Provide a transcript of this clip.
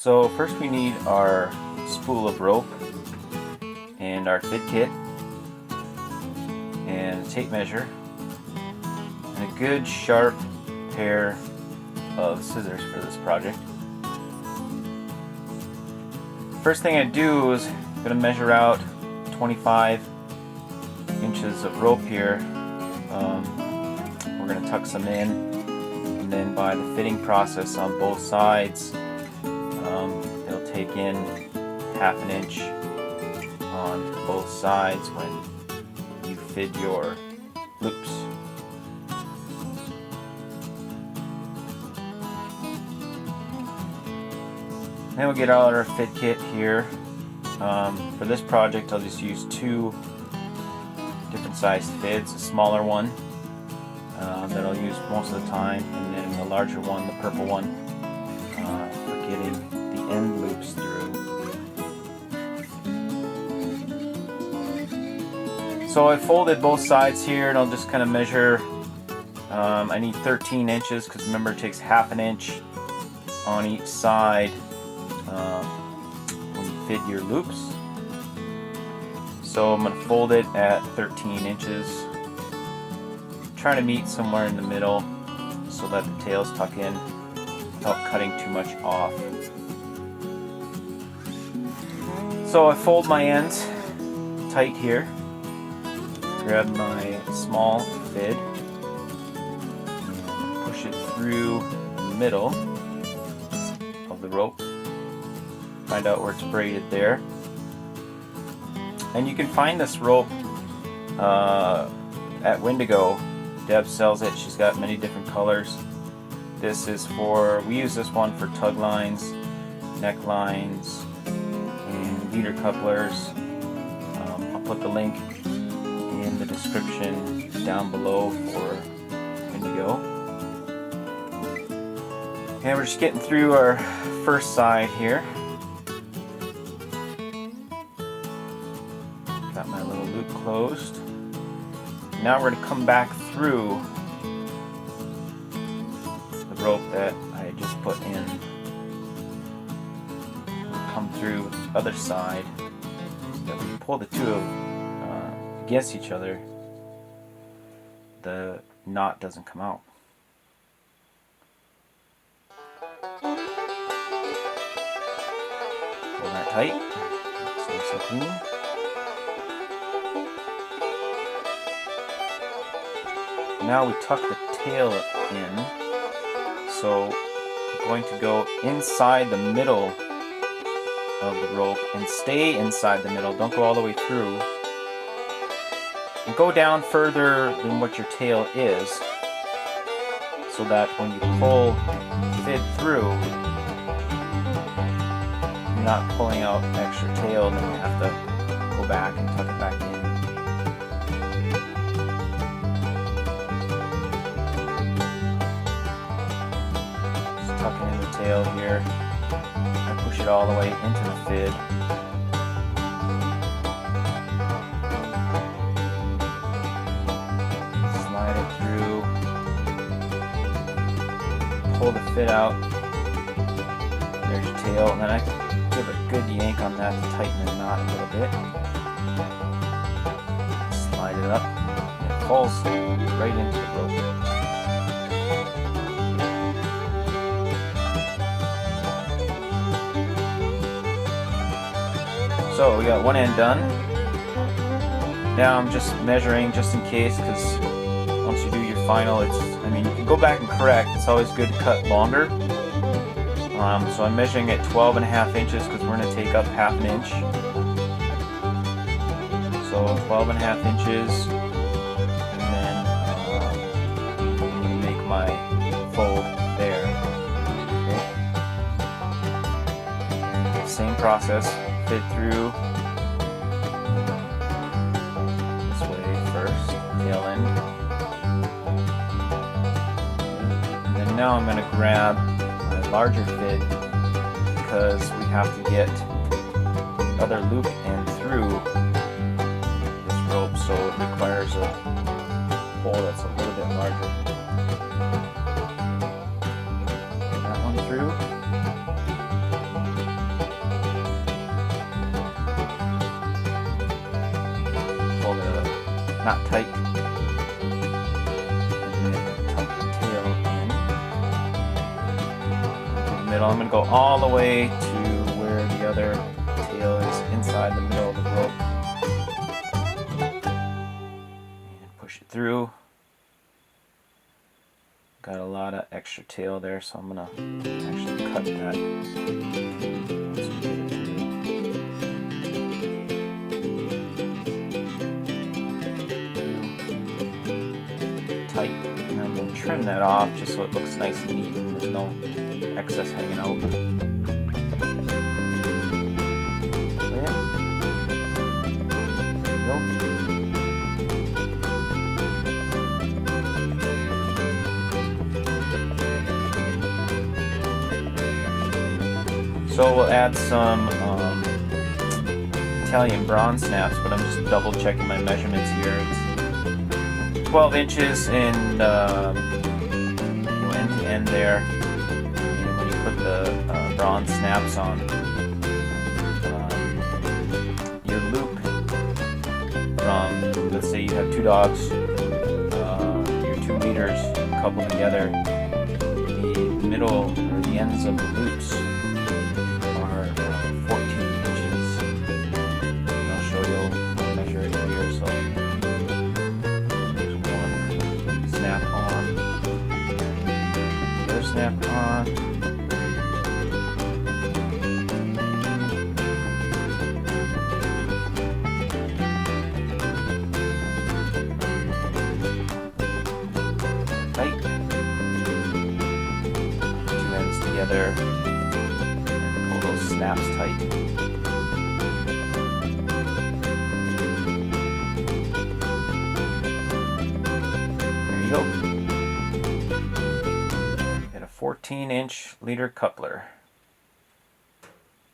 So first we need our spool of rope and our fit kit and a tape measure and a good sharp pair of scissors for this project. First thing I do is I'm going to measure out 25 inches of rope here. We're going to tuck some in, and then by the fitting process on both sides, it'll take in ½ an inch on both sides when you fit your loops. Then we'll get out our fit kit here. For this project I'll just use two different sized fids, a smaller one that I'll use most of the time, and then the larger one, the purple one, for getting the end loops through. So I folded both sides here, and I'll just kind of measure. I need 13 inches because remember it takes ½ an inch on each side when you fit your loops. So I'm going to fold it at 13 inches. Try to meet somewhere in the middle so that the tails tuck in without cutting too much off. So I fold my ends tight here. Grab my small fid and push it through the middle of the rope. Find out where it's braided there. And you can find this rope at Wendigo. Deb sells it. She's got many different colors. This is we use this one for tug lines, necklines, and leader couplers. I'll put the link in the description down below for Wendigo. And we're just getting through our first side here. Got my little loop closed. Now we're going to come back through the rope that I just put in. We'll come through the other side so that when you pull the two against each other, the knot doesn't come out. Pull that tight. It's nice and clean. Now we tuck the tail in, so I'm going to go inside the middle of the rope and stay inside the middle, don't go all the way through, and go down further than what your tail is, so that when you pull fid through, you're not pulling out extra tail and then you have to go back and tuck it back in. Tucking in the tail here. I push it all the way into the fid. Slide it through. Pull the fid out. There's your tail, and then I give a good yank on that to tighten the knot a little bit. Slide it up, and it falls right into the rope. So we got one end done. Now I'm just measuring just in case, because once you do your final, you can go back and correct. It's always good to cut longer. So I'm measuring at 12.5 inches because we're going to take up ½ an inch. So 12.5 inches, and then I'm going to make my fold there. Okay. Same process. Fit through this way first, tail end. And then now I'm going to grab my larger fid because we have to get the other loop end through this rope, so it requires a hole that's a little bit larger. That one through. not tight. And then tuck the tail in. In the middle, I'm going to go all the way to where the other tail is inside the middle of the rope. And push it through. Got a lot of extra tail there, so I'm going to actually cut that. Once we get it through. Tight, and then we'll trim that off just so it looks nice and neat and there's no excess hanging out. There you go. So we'll add some Italian bronze snaps, but I'm just double checking my measurements here. It's 12 inches in end to end there. And when you put the bronze snaps on, your loop from, let's say you have 2 dogs, your 2 leaders coupled together, the middle or the ends of the loops are 14 inches. And I'll show you, I'll measure it here. So there's one snap on, the other snap on. Tight. 2 ends together. Snaps tight. There you go. Get a 14-inch leader coupler.